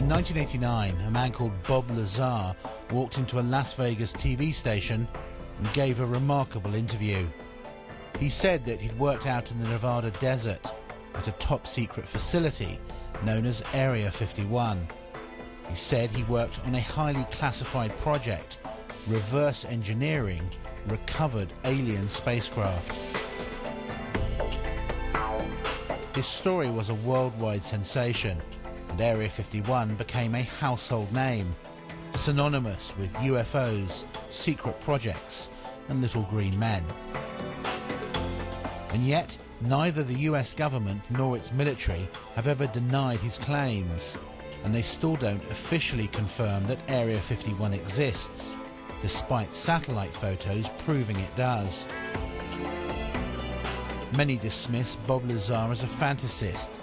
In 1989, a man called Bob Lazar walked into a Las Vegas TV station and gave a remarkable interview. He said that he'd worked out in the Nevada desert at a top-secret facility known as Area 51. He said he worked on a highly classified project, reverse engineering recovered alien spacecraft. His story was a worldwide sensation, and Area 51 became a household name, synonymous with UFOs, secret projects, and little green men. And yet, neither the US government nor its military have ever denied his claims, and they still don't officially confirm that Area 51 exists, despite satellite photos proving it does. Many dismiss Bob Lazar as a fantasist,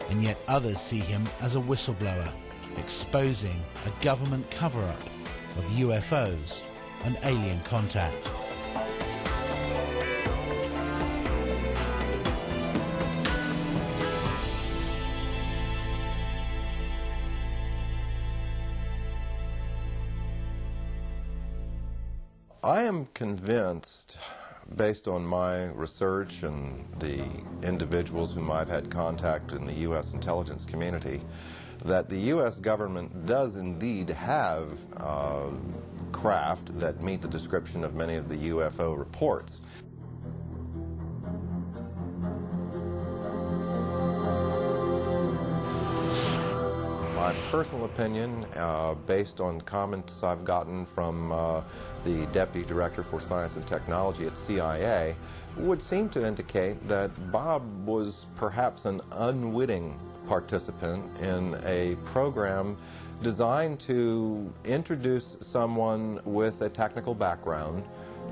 and yet others see him as a whistleblower, exposing a government cover-up of UFOs and alien contact. I am convinced, based on my research and the individuals whom I've had contact in the U.S. intelligence community, that the U.S. government does indeed have craft that meet the description of many of the UFO reports. My personal opinion, based on comments I've gotten from the Deputy Director for Science and Technology at CIA, would seem to indicate that Bob was perhaps an unwitting participant in a program designed to introduce someone with a technical background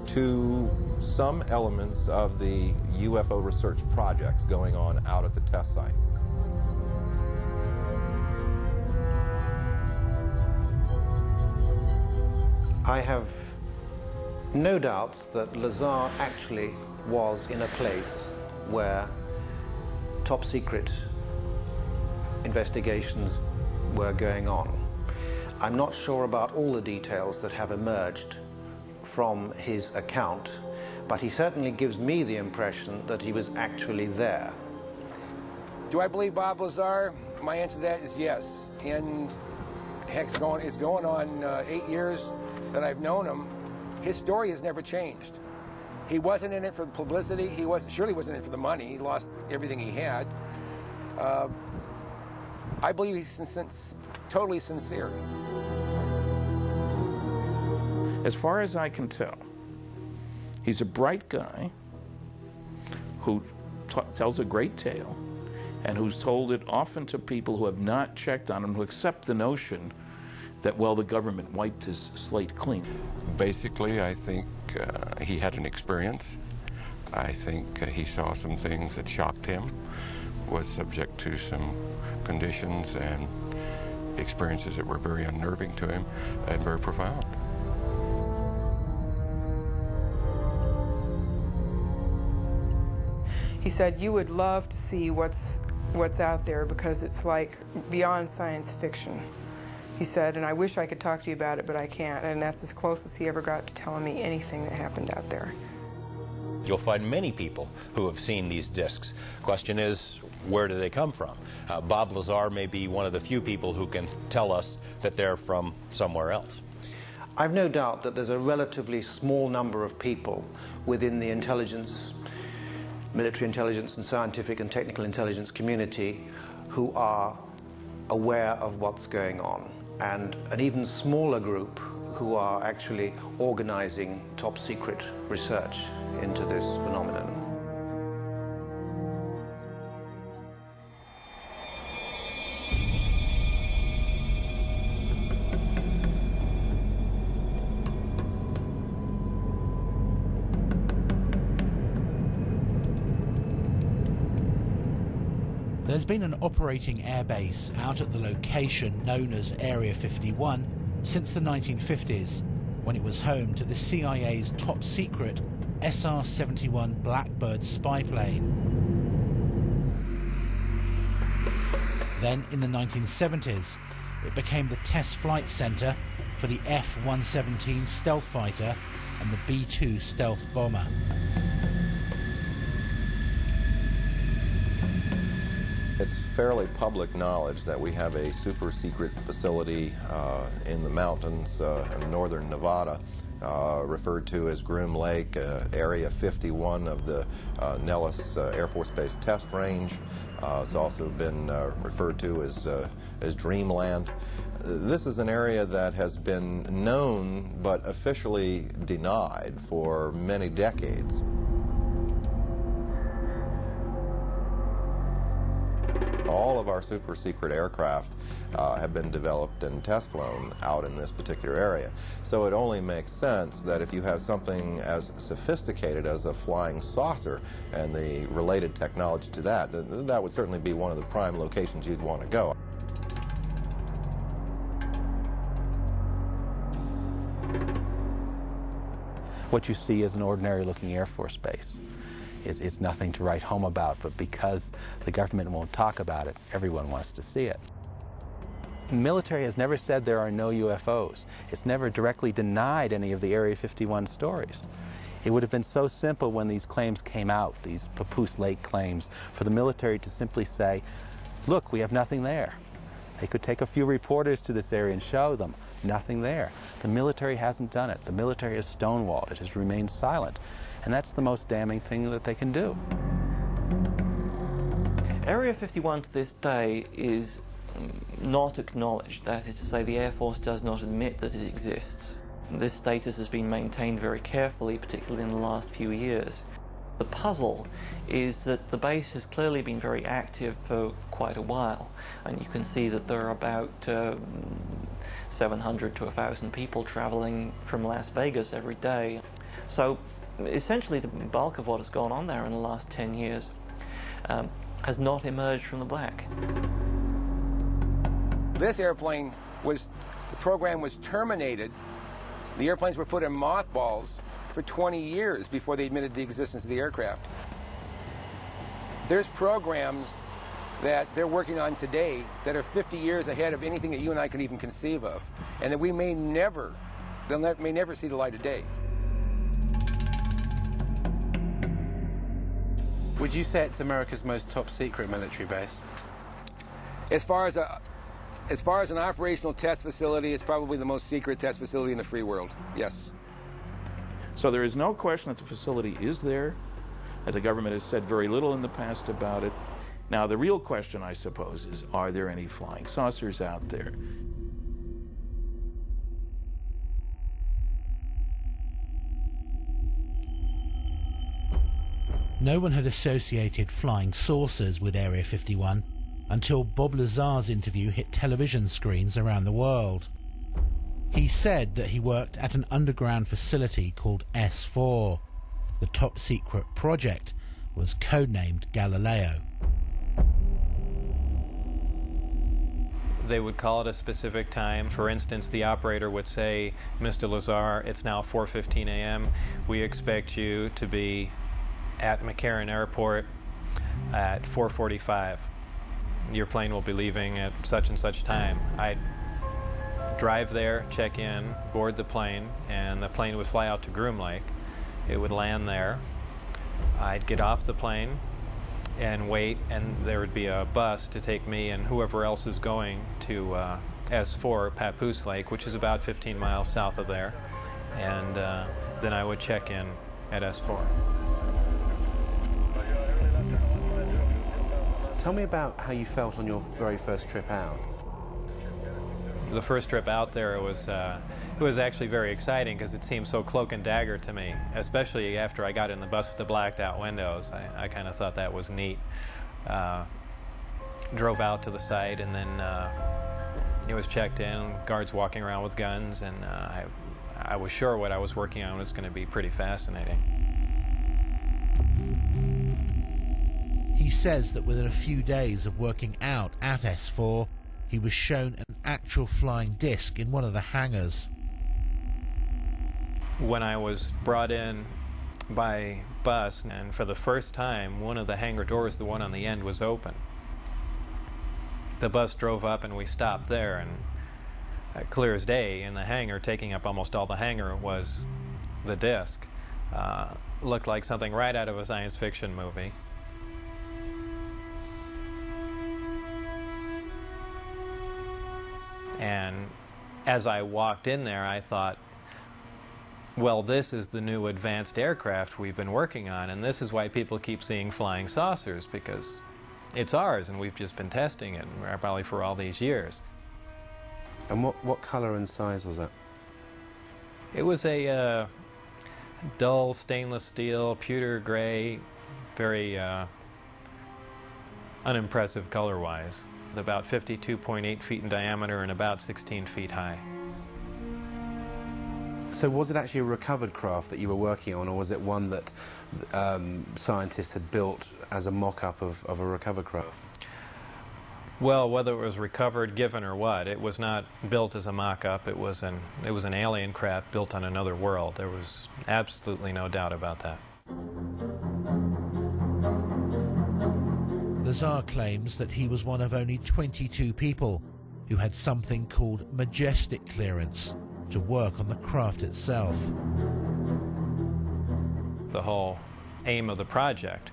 to some elements of the UFO research projects going on out at the test site. I have no doubts that Lazar actually was in a place where top secret investigations were going on. I'm not sure about all the details that have emerged from his account, but he certainly gives me the impression that he was actually there. Do I believe Bob Lazar? My answer to that is yes. And heck, it's going on 8 years that I've known him. His story has never changed. He wasn't in it for the publicity. He surely wasn't in it for the money. He lost everything he had. I believe he's totally sincere. As far as I can tell, he's a bright guy who tells a great tale and who's told it often to people who have not checked on him, who accept the notion that, well, the government wiped his slate clean. Basically, I think he had an experience. I think he saw some things that shocked him, was subject to some conditions and experiences that were very unnerving to him and very profound. He said, "You would love to see what's out there because it's like beyond science fiction." He said, "And I wish I could talk to you about it, but I can't." And that's as close as he ever got to telling me anything that happened out there. You'll find many people who have seen these discs. Question is, where do they come from? Bob Lazar may be one of the few people who can tell us that they're from somewhere else. I've no doubt that there's a relatively small number of people within the intelligence, military intelligence and scientific and technical intelligence community who are aware of what's going on, and an even smaller group who are actually organizing top secret research into this phenomenon. There's been an operating airbase out at the location known as Area 51 since the 1950s, when it was home to the CIA's top secret SR-71 Blackbird spy plane. Then in the 1970s, it became the test flight center for the F-117 stealth fighter and the B-2 stealth bomber. It's fairly public knowledge that we have a super secret facility in the mountains in northern Nevada, referred to as Groom Lake, Area 51 of the Nellis Air Force Base Test Range. It's also been referred to as Dreamland. This is an area that has been known but officially denied for many decades. All of our super secret aircraft have been developed and test flown out in this particular area. So it only makes sense that if you have something as sophisticated as a flying saucer and the related technology to that, that would certainly be one of the prime locations you'd want to go. What you see is an ordinary looking Air Force base. It's nothing to write home about, but because the government won't talk about it, everyone wants to see it. The military has never said there are no UFOs. It's never directly denied any of the Area 51 stories. It would have been so simple when these claims came out, these Papoose Lake claims, for the military to simply say, look, we have nothing there. They could take a few reporters to this area and show them, nothing there. The military hasn't done it. The military has stonewalled. It has remained silent. And that's the most damning thing that they can do. Area 51 to this day is not acknowledged. That is to say, the Air Force does not admit that it exists. This status has been maintained very carefully, particularly in the last few years. The puzzle is that the base has clearly been very active for quite a while, and you can see that there are about 700 to 1,000 people traveling from Las Vegas every day. So essentially the bulk of what has gone on there in the last 10 years has not emerged from the black. This airplane the program was terminated. The airplanes were put in mothballs for 20 years before they admitted the existence of the aircraft. There's programs that they're working on today that are 50 years ahead of anything that you and I could even conceive of, and that we may never see the light of day. Would you say it's America's most top secret military base? As far as an operational test facility, it's probably the most secret test facility in the free world, yes. So there is no question that the facility is there, and the government has said very little in the past about it. Now, the real question, I suppose, is are there any flying saucers out there? No one had associated flying saucers with Area 51 until Bob Lazar's interview hit television screens around the world. He said that he worked at an underground facility called S4. The top secret project was codenamed Galileo. They would call it a specific time. For instance, the operator would say, Mr. Lazar, it's now 4:15 a.m. We expect you to be at McCarran Airport at 4:45. Your plane will be leaving at such and such time. I'd drive there, check in, board the plane, and the plane would fly out to Groom Lake. It would land there. I'd get off the plane and wait, and there would be a bus to take me and whoever else is going to S4, Papoose Lake, which is about 15 miles south of there, and then I would check in at S4. Tell me about how you felt on your very first trip out. The first trip out there, it was actually very exciting because it seemed so cloak and dagger to me, especially after I got in the bus with the blacked out windows. I kind of thought that was neat. Drove out to the site, and then it was checked in, guards walking around with guns, and I was sure what I was working on was going to be pretty fascinating. He says that within a few days of working out at S4, he was shown an actual flying disc in one of the hangars. When I was brought in by bus, and for the first time, one of the hangar doors, the one on the end, was open. the bus drove up and we stopped there, and clear as day in the hangar, taking up almost all the hangar, was the disc. Looked like something right out of a science fiction movie. And as I walked in there, I thought, well, this is the new advanced aircraft we've been working on, and this is why people keep seeing flying saucers, because it's ours, and we've just been testing it, probably for all these years. And what colour and size was it? It was a dull stainless steel, pewter gray, very unimpressive color-wise. It's about 52.8 feet in diameter and about 16 feet high. So was it actually a recovered craft that you were working on, or was it one that scientists had built as a mock-up of a recovered craft? Well, whether it was recovered, given, or what, it was not built as a mock-up. It was an alien craft built on another world. There was absolutely no doubt about that. Lazar claims that he was one of only 22 people who had something called majestic clearance to work on the craft itself. The whole aim of the project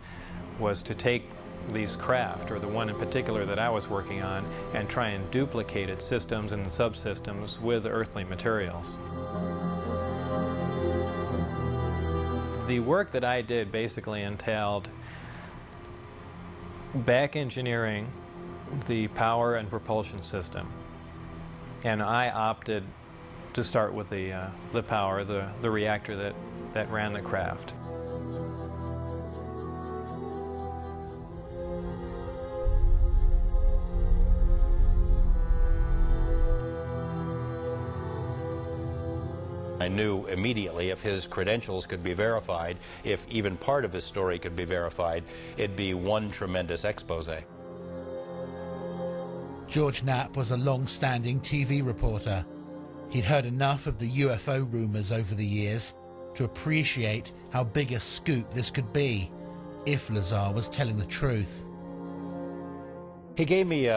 was to take these craft, or the one in particular that I was working on, and try and duplicate its systems and subsystems with earthly materials. The work that I did basically entailed back engineering the power and propulsion system, and I opted to start with the power, the reactor that ran the craft. I knew immediately if his credentials could be verified, if even part of his story could be verified, it'd be one tremendous expose. George Knapp was a long-standing TV reporter. He'd heard enough of the UFO rumors over the years to appreciate how big a scoop this could be if Lazar was telling the truth. He gave me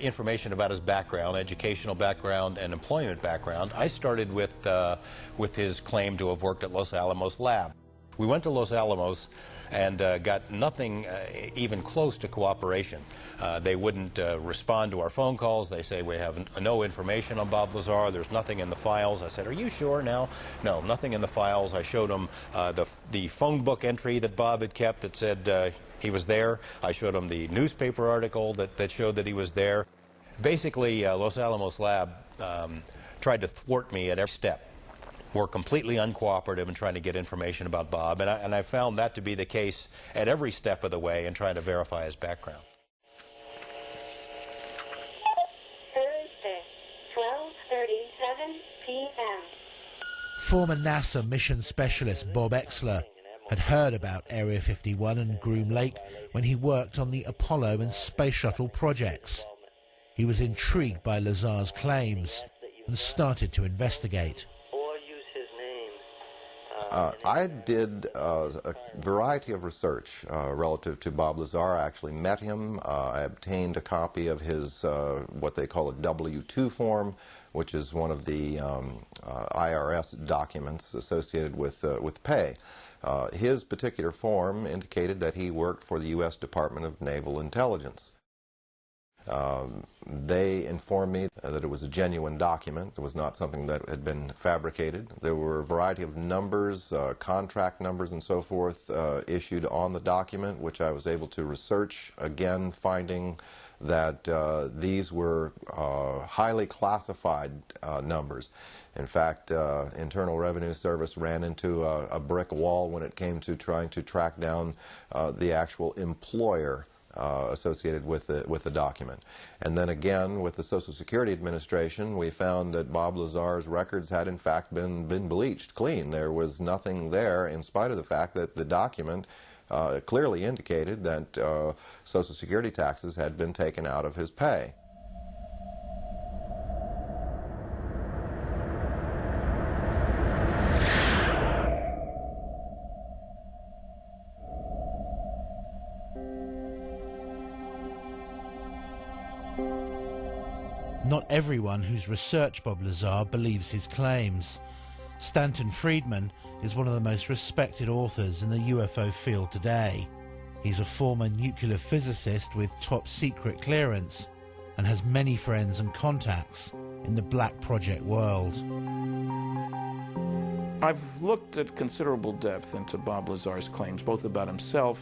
information about his background, educational background and employment background. I started with his claim to have worked at Los Alamos Lab. We went to Los Alamos and got nothing even close to cooperation. They wouldn't respond to our phone calls. They say, we have no information on Bob Lazar. There's nothing in the files. I said, are you sure now? No, nothing in the files. I showed them the phone book entry that Bob had kept that said he was there. I showed him the newspaper article that showed that he was there. Basically, Los Alamos Lab tried to thwart me at every step. Were completely uncooperative in trying to get information about Bob, and I found that to be the case at every step of the way in trying to verify his background. Thursday, 12:37 p.m. Former NASA mission specialist Bob Exler had heard about Area 51 and Groom Lake when he worked on the Apollo and Space Shuttle projects. He was intrigued by Lazar's claims and started to investigate. I did a variety of research relative to Bob Lazar. I actually met him. I obtained a copy of his what they call a W-2 form, which is one of the IRS documents associated with pay. His particular form indicated that he worked for the U.S. Department of Naval Intelligence. They informed me that it was a genuine document. It was not something that had been fabricated. There were a variety of numbers, contract numbers and so forth issued on the document, which I was able to research, again finding that these were highly classified numbers. In fact, Internal Revenue Service ran into a brick wall when it came to trying to track down the actual employer associated with the document. And then again, with the Social Security Administration, we found that Bob Lazar's records had in fact been bleached clean. There was nothing there, in spite of the fact that the document clearly indicated that Social Security taxes had been taken out of his pay. not everyone who's researched Bob Lazar believes his claims. Stanton Friedman is one of the most respected authors in the UFO field today. He's a former nuclear physicist with top secret clearance and has many friends and contacts in the Black Project world. I've looked at considerable depth into Bob Lazar's claims, both about himself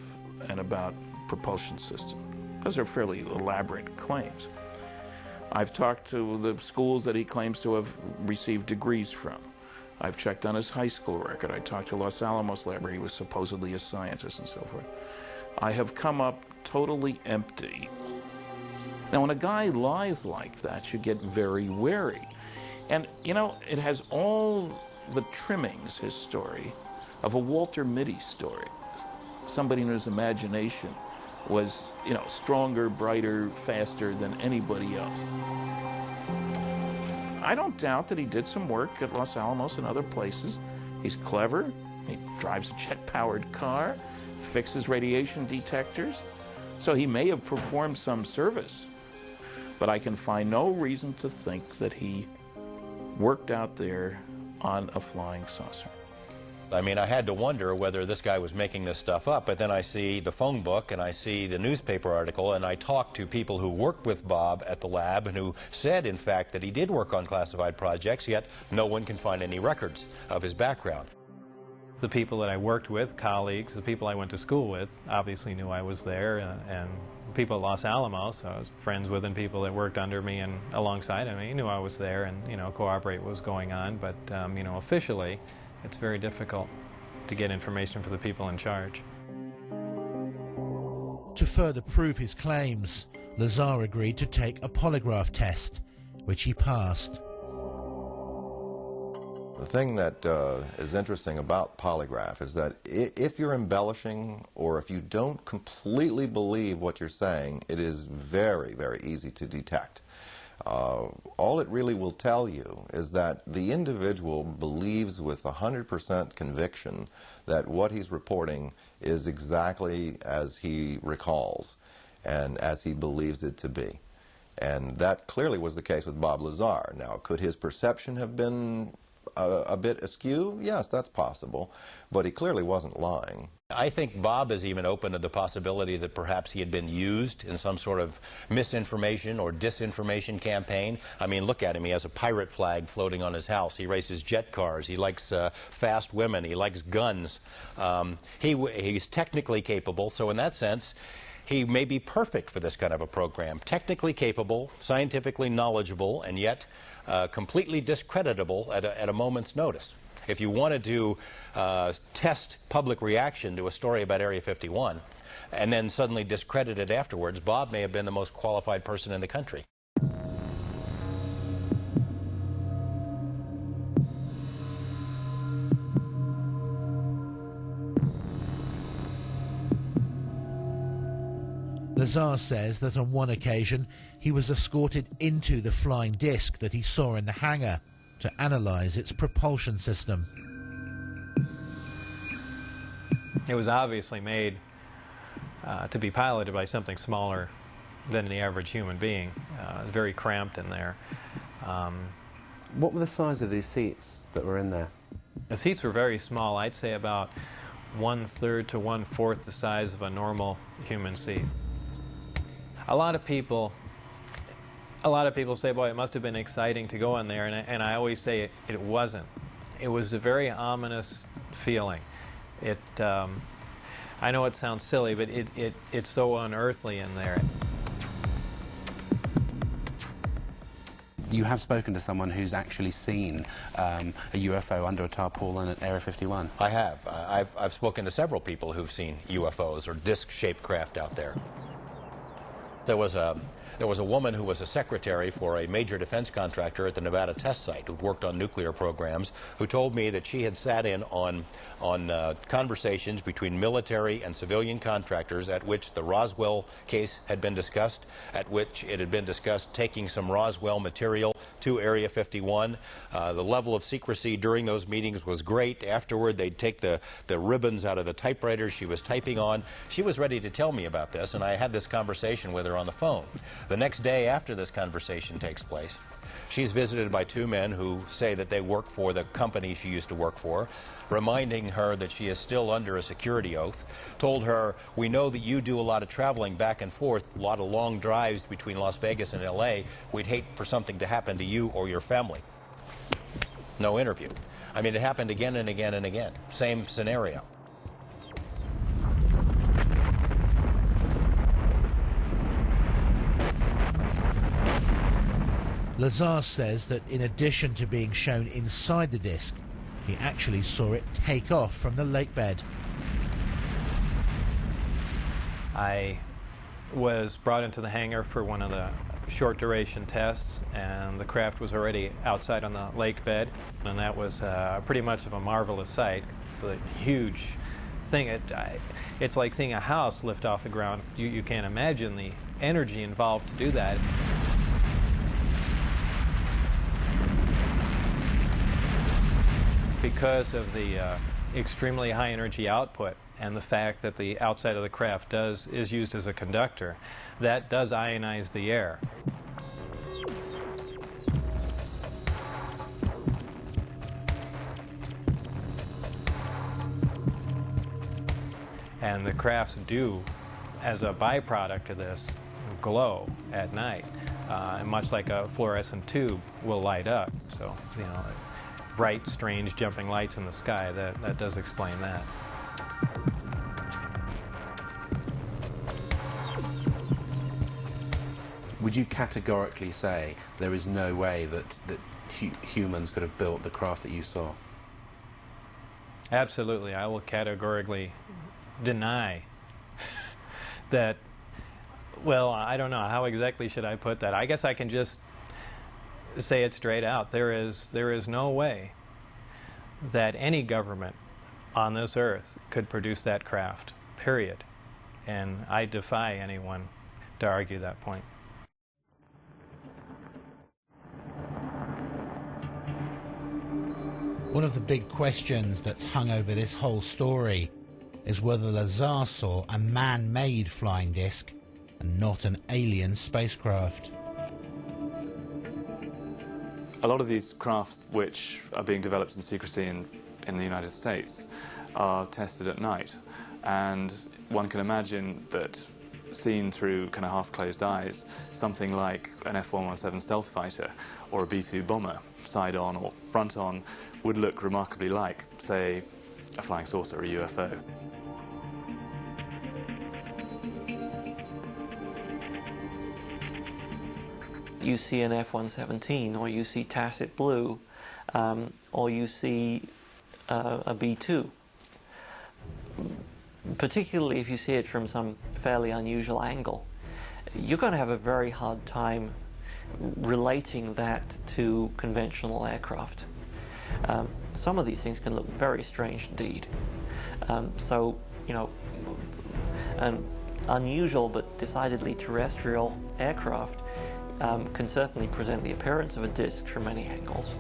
and about propulsion system. Those are fairly elaborate claims. I've talked to the schools that he claims to have received degrees from. I've checked on his high school record. I talked to Los Alamos Lab, where he was supposedly a scientist and so forth. I have come up totally empty. Now, when a guy lies like that, you get very wary. And, you know, it has all the trimmings, his story, of a Walter Mitty story. Somebody in his imagination was, you know, stronger, brighter, faster than anybody else. I don't doubt that he did some work at Los Alamos and other places. He's clever. He drives a jet-powered car, fixes radiation detectors. So he may have performed some service. But I can find no reason to think that he worked out there on a flying saucer. I mean, I had to wonder whether this guy was making this stuff up, but then I see the phone book and I see the newspaper article, and I talked to people who worked with Bob at the lab and who said, in fact, that he did work on classified projects, yet no one can find any records of his background. The people that I worked with, colleagues, the people I went to school with, obviously knew I was there, and people at Los Alamos, I was friends with, and people that worked under me and alongside of me knew I was there and, you know, cooperate what was going on. But, you know, officially, it's very difficult to get information for the people in charge. To further prove his claims, Lazar agreed to take a polygraph test, which he passed. The thing that is interesting about polygraph is that if you're embellishing or if you don't completely believe what you're saying, it is very, very easy to detect. All it really will tell you is that the individual believes with 100% conviction that what he's reporting is exactly as he recalls and as he believes it to be. And that clearly was the case with Bob Lazar. Now, could his perception have been a bit askew? Yes, that's possible, but he clearly wasn't lying. I think Bob is even open to the possibility that perhaps he had been used in some sort of misinformation or disinformation campaign. I mean, look at him. He has a pirate flag floating on his house. He races jet cars. He likes fast women. He likes guns. He's technically capable, so in that sense, he may be perfect for this kind of a program. Technically capable, scientifically knowledgeable, and yet completely discreditable at a moment's notice. If you wanted to test public reaction to a story about Area 51 and then suddenly discredit it afterwards, Bob may have been the most qualified person in the country. Lazar says that on one occasion he was escorted into the flying disc that he saw in the hangar to analyze its propulsion system. It was obviously made to be piloted by something smaller than the average human being, very cramped in there. What were the size of these seats that were in there? The seats were very small. I'd say about 1/3 to 1/4 the size of a normal human seat. A lot of people say, boy, it must have been exciting to go in there, and I always say it wasn't. It was a very ominous feeling. I know it sounds silly, but it's so unearthly in there. You have spoken to someone who's actually seen a UFO under a tarpaulin at Area 51. I have. I've spoken to several people who've seen UFOs or disc-shaped craft out there. There was a woman who was a secretary for a major defense contractor at the Nevada test site who worked on nuclear programs, who told me that she had sat in on conversations between military and civilian contractors at which the Roswell case had been discussed, at which it had been discussed taking some Roswell material to Area 51. The level of secrecy during those meetings was great. Afterward, they'd take the ribbons out of the typewriters she was typing on. She was ready to tell me about this, and I had this conversation with her on the phone. The next day after this conversation takes place, she's visited by two men who say that they work for the company she used to work for, reminding her that she is still under a security oath, told her, "We know that you do a lot of traveling back and forth, a lot of long drives between Las Vegas and LA. We'd hate for something to happen to you or your family." No interview. I mean, it happened again and again and again. Same scenario. Lazar says that in addition to being shown inside the disc, he actually saw it take off from the lake bed. I was brought into the hangar for one of the short duration tests, and the craft was already outside on the lake bed, and that was pretty much of a marvelous sight. It's a huge thing. It's like seeing a house lift off the ground. You can't imagine the energy involved to do that. Because of the extremely high energy output and the fact that the outside of the craft is used as a conductor, that does ionize the air. And the crafts do, as a byproduct of this, glow at night, much like a fluorescent tube will light up. So, you know, bright, strange, jumping lights in the sky, that does explain that. Would you categorically say there is no way that humans could have built the craft that you saw? Absolutely. I will categorically deny that. Well, I don't know. How exactly should I put that? I guess I can just say it straight out. There is no way that any government on this earth could produce that craft, period. And I defy anyone to argue that point. One of the big questions that's hung over this whole story is whether Lazar saw a man-made flying disc and not an alien spacecraft. A lot of these craft which are being developed in secrecy in the United States are tested at night, and one can imagine that seen through kind of half-closed eyes, something like an F-117 stealth fighter or a B-2 bomber, side-on or front-on, would look remarkably like, say, a flying saucer or a UFO. You see an F-117, or you see Tacit Blue, or you see a B-2. Particularly if you see it from some fairly unusual angle, you're going to have a very hard time relating that to conventional aircraft. Some of these things can look very strange indeed. So, you know, an unusual but decidedly terrestrial aircraft can certainly present the appearance of a disc from many angles.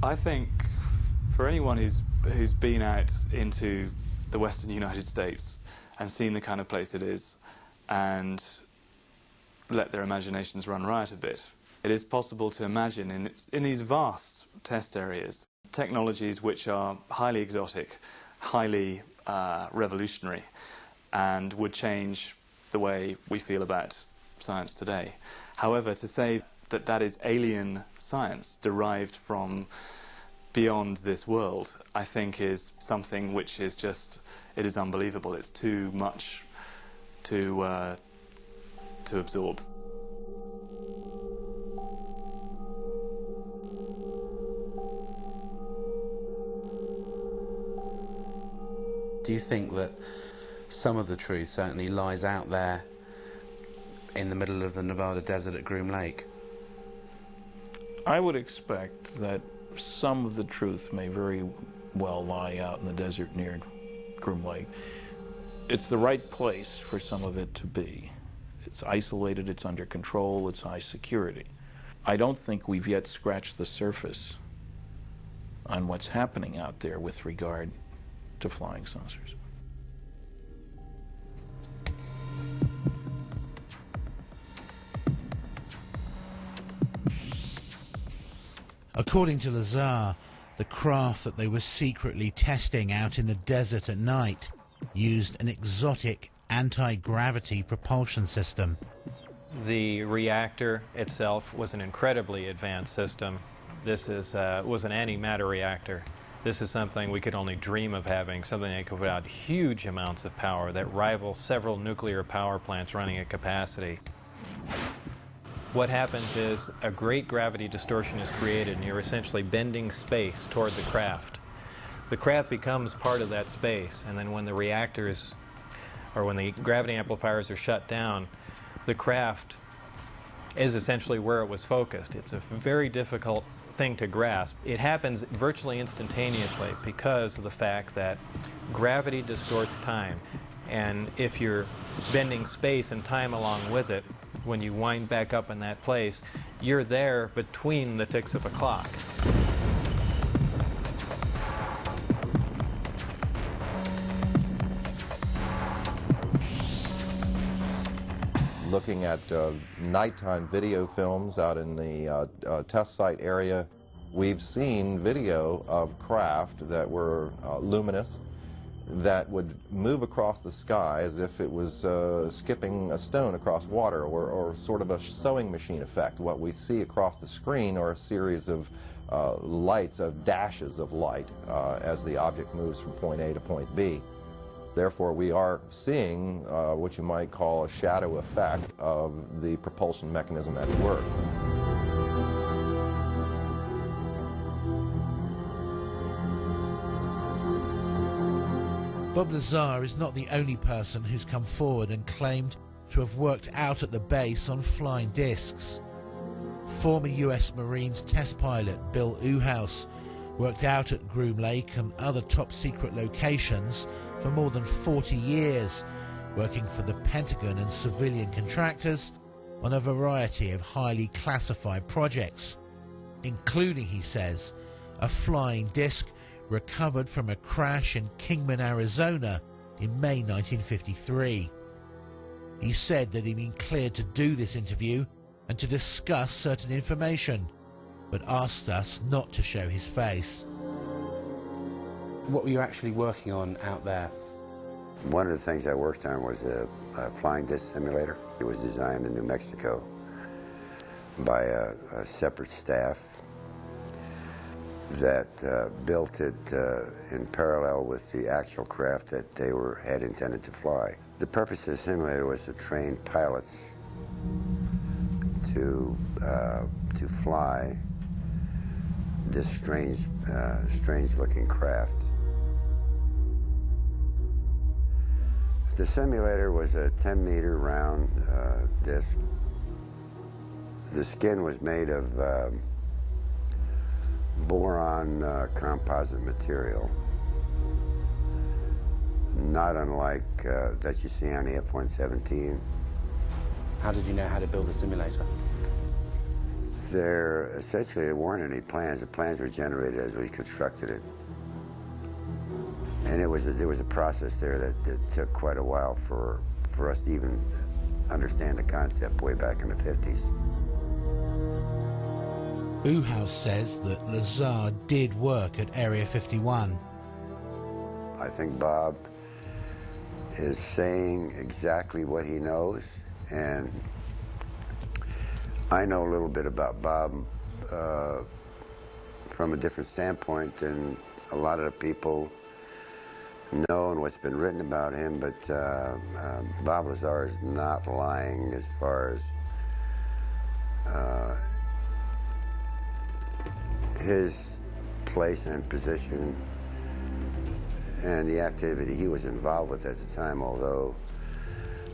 I think for anyone who's been out into the western United States and seen the kind of place it is and let their imaginations run riot a bit, it is possible to imagine in these vast test areas technologies which are highly exotic, highly revolutionary, and would change the way we feel about science today. However, to say that that is alien science derived from beyond this world, I think is something which is just, it is unbelievable. It's too much to absorb. Do you think that some of the truth certainly lies out there in the middle of the Nevada desert at Groom Lake? I would expect that some of the truth may very well lie out in the desert near Groom Lake. It's the right place for some of it to be. It's isolated, it's under control, it's high security. I don't think we've yet scratched the surface on what's happening out there with regard to flying saucers. According to Lazar, the craft that they were secretly testing out in the desert at night used an exotic anti-gravity propulsion system. The reactor itself was an incredibly advanced system. This was an antimatter reactor. This is something we could only dream of having, something that could put out huge amounts of power that rivals several nuclear power plants running at capacity. What happens is a great gravity distortion is created, and you're essentially bending space toward the craft. The craft becomes part of that space, and then when the reactors, or when the gravity amplifiers are shut down, the craft is essentially where it was focused. It's a very difficult thing to grasp. It happens virtually instantaneously because of the fact that gravity distorts time, and if you're bending space and time along with it, when you wind back up in that place, you're there between the ticks of a clock. Looking at nighttime video films out in the test site area, we've seen video of craft that were luminous, that would move across the sky as if it was skipping a stone across water, or sort of a sewing machine effect. What we see across the screen are a series of lights, of dashes of light, as the object moves from point A to point B. Therefore, we are seeing what you might call a shadow effect of the propulsion mechanism at work. Bob Lazar is not the only person who's come forward and claimed to have worked out at the base on flying discs. Former US Marines test pilot Bill Uhouse worked out at Groom Lake and other top-secret locations for more than 40 years, working for the Pentagon and civilian contractors on a variety of highly classified projects, including, he says, a flying disc recovered from a crash in Kingman, Arizona in May 1953. He said that he'd been cleared to do this interview and to discuss certain information, but asked us not to show his face. What were you actually working on out there? One of the things I worked on was a flying disc simulator. It was designed in New Mexico by a separate staff that built it in parallel with the actual craft that they had intended to fly. The purpose of the simulator was to train pilots to fly this strange-looking craft. The simulator was a 10-meter round disc. The skin was made of boron composite material, not unlike that you see on the F-117. How did you know how to build the simulator? There weren't any plans. The plans were generated as we constructed it. And there was a process there that took quite a while for us to even understand the concept way back in the 50s. Uhouse says that Lazar did work at Area 51. I think Bob is saying exactly what he knows, and I know a little bit about Bob from a different standpoint than a lot of the people know and what's been written about him, but Bob Lazar is not lying as far as his place and position and the activity he was involved with at the time, although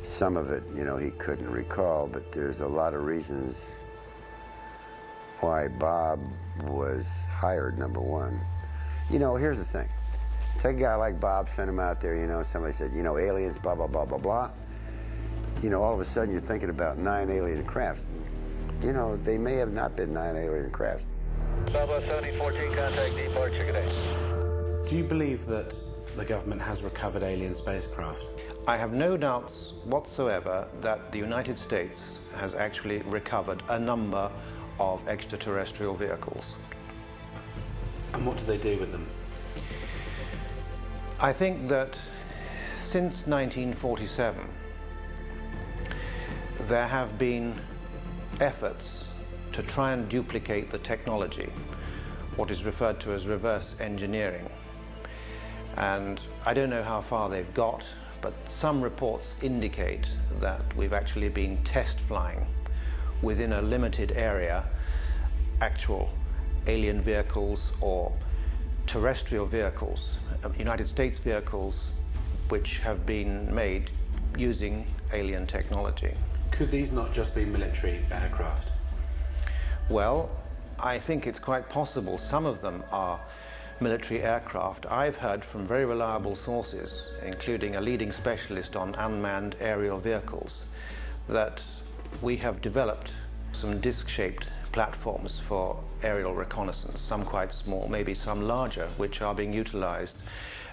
some of it, you know, he couldn't recall, but there's a lot of reasons why Bob was hired, number one. You know, here's the thing. Take a guy like Bob, send him out there, you know, somebody said, you know, aliens, blah, blah, blah, blah, blah. You know, all of a sudden you're thinking about 9 alien crafts. You know, they may have not been 9 alien crafts. Bravo 1714, contact departure, good day. Do you believe that the government has recovered alien spacecraft? I have no doubts whatsoever that the United States has actually recovered a number of extraterrestrial vehicles. And what do they do with them? I think that since 1947, there have been efforts to try and duplicate the technology, what is referred to as reverse engineering. And I don't know how far they've got, but some reports indicate that we've actually been test flying within a limited area actual alien vehicles or terrestrial vehicles, United States vehicles, which have been made using alien technology. Could these not just be military aircraft? Well, I think it's quite possible some of them are military aircraft. I've heard from very reliable sources, including a leading specialist on unmanned aerial vehicles, that we have developed some disc-shaped platforms for aerial reconnaissance, some quite small, maybe some larger, which are being utilized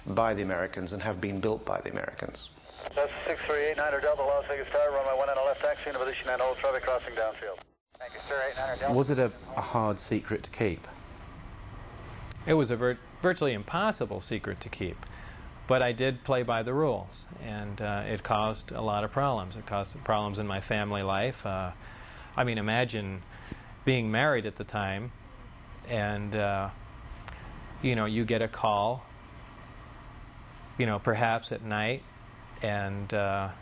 by the Americans and have been built by the Americans. That's 6389 Delta, Las Vegas Tower, runway 19 left, taxi into position and hold traffic crossing downfield. Thank you, sir. 89 Delta. Was it a hard secret to keep? It was a virtually impossible secret to keep, but I did play by the rules, and it caused a lot of problems. It caused problems in my family life. I mean, imagine being married at the time, and you know, you get a call, you know, perhaps at night, and a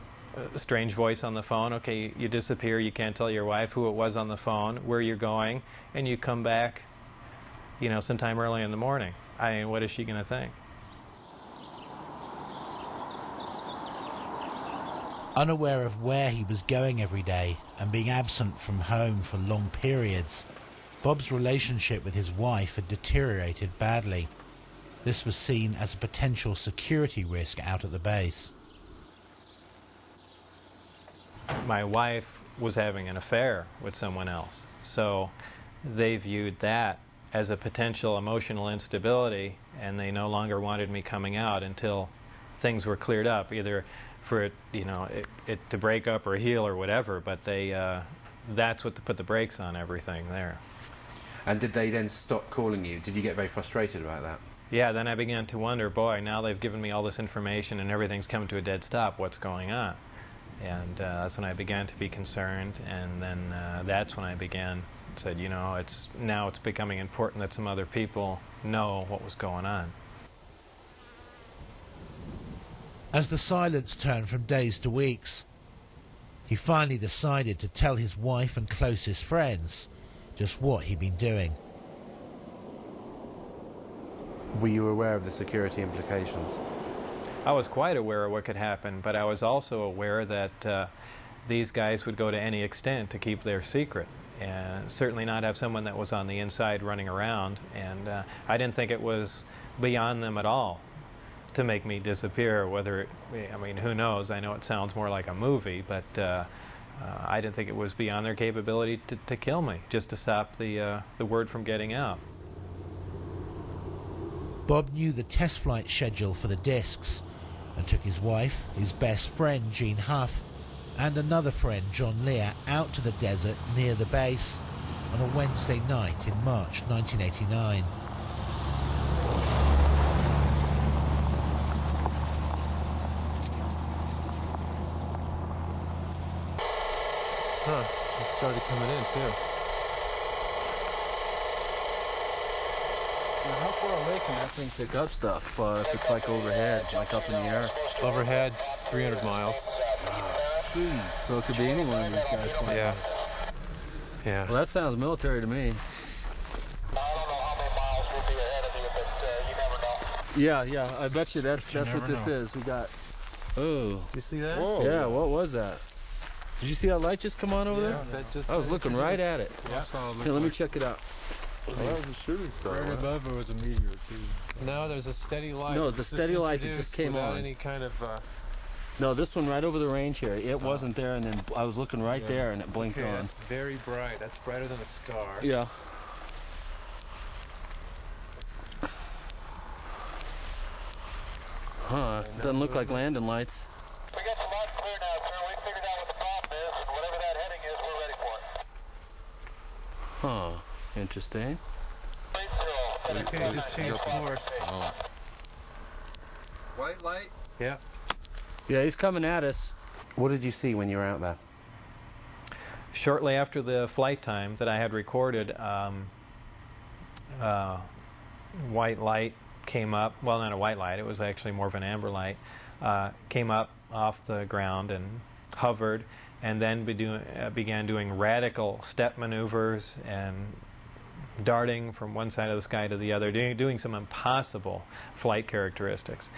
strange voice on the phone. Okay, you disappear, you can't tell your wife who it was on the phone, where you're going, and you come back, you know, sometime early in the morning. I mean, what is she going to think? Unaware of where he was going every day and being absent from home for long periods, Bob's relationship with his wife had deteriorated badly. This was seen as a potential security risk out at the base. My wife was having an affair with someone else, so they viewed that as a potential emotional instability, and they no longer wanted me coming out until things were cleared up, either for it, you know, it to break up or heal or whatever. But they, that's what put the brakes on everything there. And did they then stop calling you? Did you get very frustrated about that? Yeah, then I began to wonder, boy, now they've given me all this information and everything's come to a dead stop. What's going on? And that's when I began to be concerned, and then that's when I said, you know, now it's becoming important that some other people know what was going on. As the silence turned from days to weeks, he finally decided to tell his wife and closest friends just what he'd been doing. Were you aware of the security implications? I was quite aware of what could happen, but I was also aware that these guys would go to any extent to keep their secret, and certainly not have someone that was on the inside running around. And I didn't think it was beyond them at all to make me disappear. Whether I mean, who knows? I know it sounds more like a movie, but I didn't think it was beyond their capability to kill me, just to stop the word from getting out. Bob knew the test flight schedule for the discs and took his wife, his best friend Jean Huff, and another friend John Lear out to the desert near the base on a Wednesday night in March 1989. Huh, it started coming in too. Now, how far away can that thing pick up stuff if it's like overhead, like up in the air? Overhead, 300 miles. Jeez. So it could be any one of these guys flying. Yeah. Yeah. Well, that sounds military to me. Yeah, I bet you that's what this is. We got. Oh. You see that? Whoa. Yeah, what was that? Did you see that light just come on over there? That just, I was looking right at it. Yeah. Here, let me check it out. Oh, that was a shooting star. Right above it was a meteor, too. No, there's a steady light. No, it's a steady light that just came on. Any kind of... No, this one right over the range here. It wasn't there, and then I was looking right there, and it blinked on. Very bright. That's brighter than a star. Yeah. Huh, doesn't look like landing lights. We got the light clear now, sir. We figured out what the problem is, and whatever that heading is, we're ready for it. Huh, interesting. Okay, just change course. Oh. White light? Yeah. Yeah, he's coming at us. What did you see when you were out there? Shortly after the flight time that I had recorded, white light came up. Well, not a white light, it was actually more of an amber light. Came up off the ground and hovered, and then began doing radical step maneuvers and darting from one side of the sky to the other, doing some impossible flight characteristics.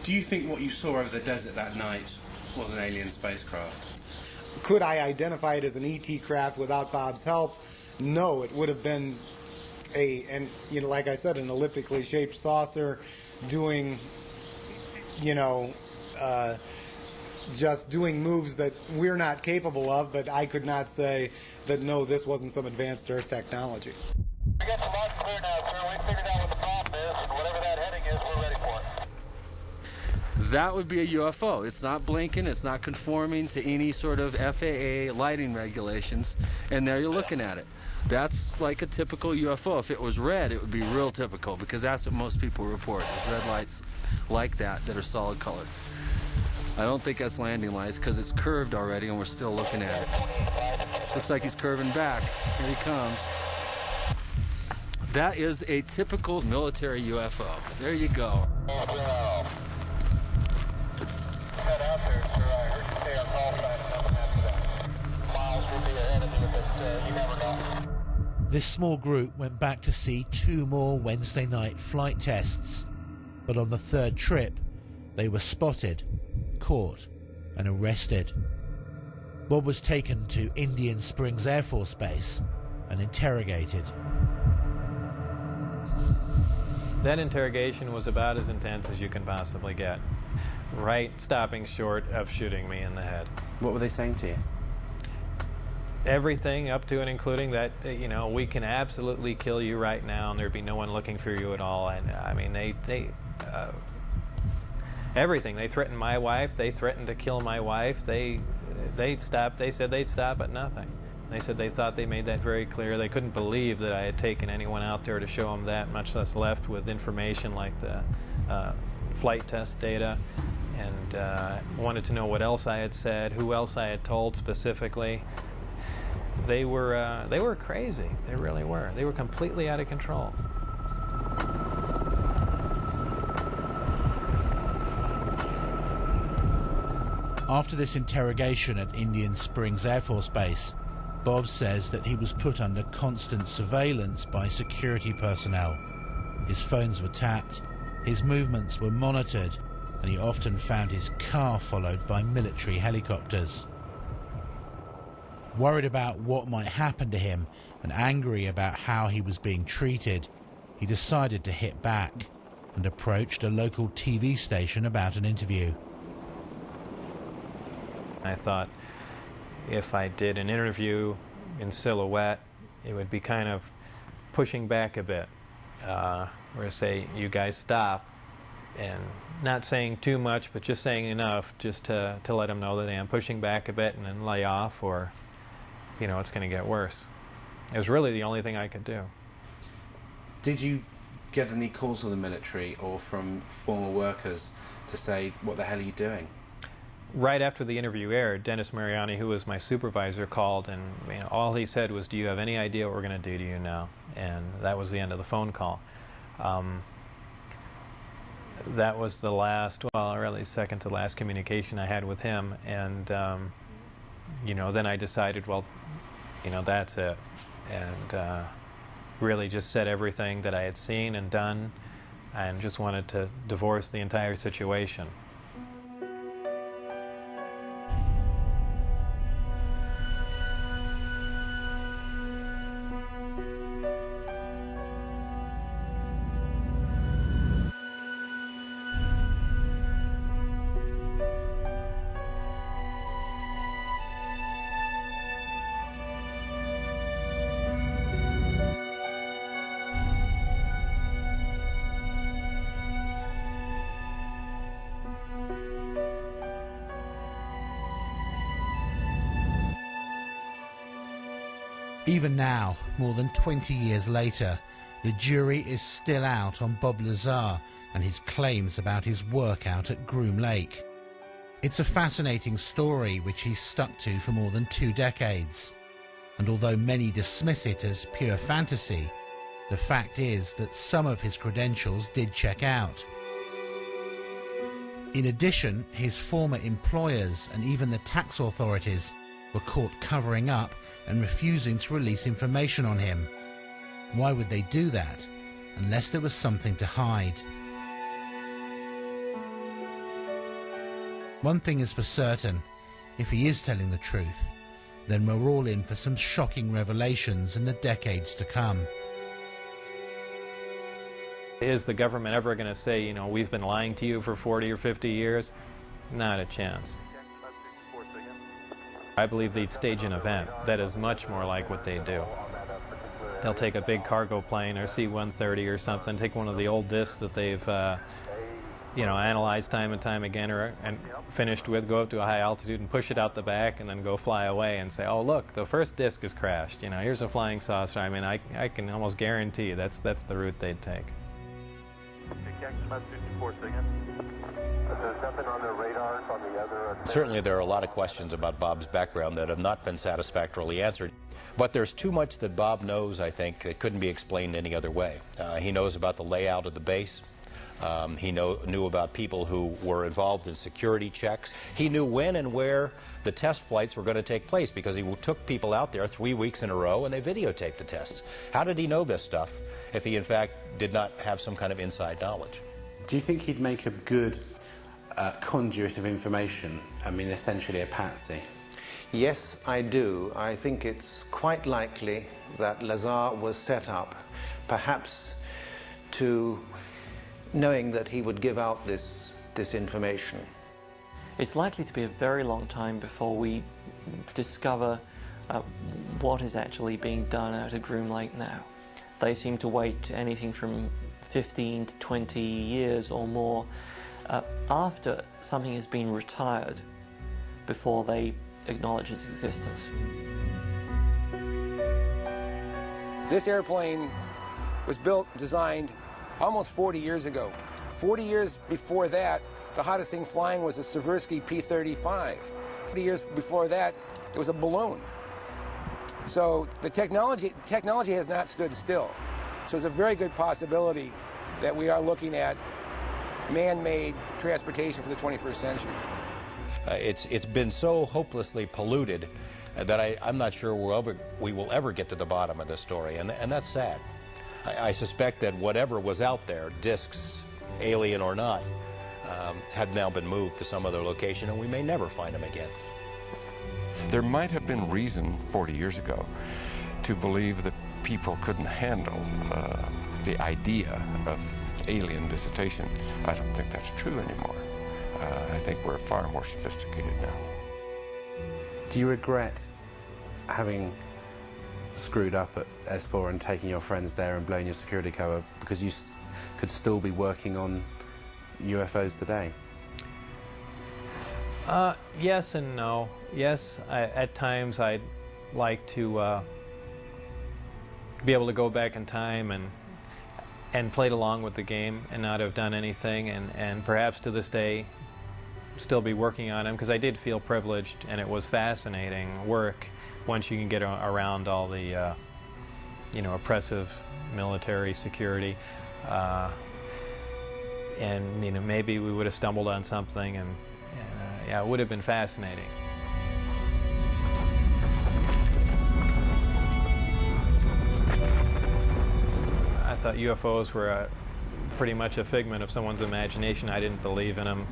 Do you think what you saw over the desert that night was an alien spacecraft? Could I identify it as an ET craft without Bob's help? No, it would have been like I said, an elliptically shaped saucer doing, just doing moves that we're not capable of, but I could not say that, no, this wasn't some advanced Earth technology. We got the light clear now, sir. We figured out what the problem is, and whatever that heading is, we're ready for it. That would be a UFO. It's not blinking, it's not conforming to any sort of FAA lighting regulations, and there you're looking at it. That's like a typical UFO. If it was red, it would be real typical, because that's what most people report, is red lights like that are solid colored. I don't think that's landing lights, because it's curved already and we're still looking at it. Looks like he's curving back. Here he comes. That is a typical military UFO. There you go. Head out there, sir. I heard you say our call sign and nothing after that. Miles will be ahead of you, but you never know. This small group went back to see 2 more Wednesday night flight tests, but on the 3rd trip, they were spotted, caught, and arrested. Bob was taken to Indian Springs Air Force Base and interrogated. That interrogation was about as intense as you can possibly get, right stopping short of shooting me in the head. What were they saying to you? Everything up to and including that, we can absolutely kill you right now and there'd be no one looking for you at all. And I mean, everything. They threatened my wife. They threatened to kill my wife. They said they'd stop at nothing. They said they thought they made that very clear. They couldn't believe that I had taken anyone out there to show them that, much less left with information like the flight test data, and wanted to know what else I had said, who else I had told specifically. They were crazy. They really were. They were completely out of control. After this interrogation at Indian Springs Air Force Base, Bob says that he was put under constant surveillance by security personnel. His phones were tapped, his movements were monitored, and he often found his car followed by military helicopters. Worried about what might happen to him and angry about how he was being treated, he decided to hit back and approached a local TV station about an interview. I thought if I did an interview in silhouette, it would be kind of pushing back a bit, or say, you guys stop, and not saying too much, but just saying enough just to let them know that I'm pushing back a bit and then lay off, or it's going to get worse. It was really the only thing I could do. Did you get any calls from the military or from former workers to say, what the hell are you doing? Right after the interview aired, Dennis Mariani, who was my supervisor, called, and all he said was, do you have any idea what we're going to do to you now? And that was the end of the phone call. That was the last, well, really second to last communication I had with him. And, then I decided, well, that's it. And really just said everything that I had seen and done and just wanted to divorce the entire situation. Even now, more than 20 years later, the jury is still out on Bob Lazar and his claims about his work out at Groom Lake. It's a fascinating story which he's stuck to for more than 2 decades. And although many dismiss it as pure fantasy, the fact is that some of his credentials did check out. In addition, his former employers and even the tax authorities were caught covering up and refusing to release information on him. Why would they do that unless there was something to hide? One thing is for certain, if he is telling the truth, then we're all in for some shocking revelations in the decades to come. Is the government ever going to say, you know, we've been lying to you for 40 or 50 years? Not a chance. I believe they'd stage an event that is much more like what they do. They'll take a big cargo plane or C-130 or something, take one of the old discs that they've analyzed time and time again and finished with, go up to a high altitude and push it out the back and then go fly away and say, oh look, the first disc has crashed, you know, here's a flying saucer. I mean, I can almost guarantee you that's the route they'd take. There's nothing on their radars on the other... Certainly there are a lot of questions about Bob's background that have not been satisfactorily answered. But there's too much that Bob knows, I think, that couldn't be explained any other way. He knows about the layout of the base. He knew about people who were involved in security checks. He knew when and where the test flights were going to take place because he took people out there 3 weeks in a row and they videotaped the tests. How did he know this stuff if he, in fact, did not have some kind of inside knowledge? Do you think he'd make a good conduit of information? I mean, essentially a patsy. Yes, I do. I think it's quite likely that Lazar was set up, perhaps knowing that he would give out this information. It's likely to be a very long time before we discover what is actually being done out at Groom Lake now. They seem to wait anything from 15 to 20 years or more after something has been retired before they acknowledge its existence. This airplane was designed almost 40 years ago. 40 years before that, the hottest thing flying was a Seversky P-35. 40 years before that, it was a balloon. So the technology has not stood still. So there's a very good possibility that we are looking at man-made transportation for the 21st century. It's been so hopelessly polluted that I'm not sure we will ever get to the bottom of this story, and that's sad. I suspect that whatever was out there, discs, alien or not, have now been moved to some other location, and we may never find them again. There might have been reason 40 years ago to believe that people couldn't handle the idea of alien visitation. I don't think that's true anymore. I think we're far more sophisticated now. Do you regret having screwed up at S4 and taking your friends there and blowing your security cover because you could still be working on UFOs today? Yes and no. Yes, at times I'd like to be able to go back in time and played along with the game and not have done anything, and perhaps to this day still be working on them, because I did feel privileged and it was fascinating work once you can get around all the oppressive military security, and maybe we would have stumbled on something, and yeah, it would have been fascinating. I thought UFOs were pretty much a figment of someone's imagination. I didn't believe in them.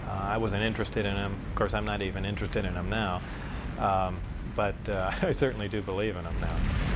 I wasn't interested in them. Of course, I'm not even interested in them now. But I certainly do believe in them now.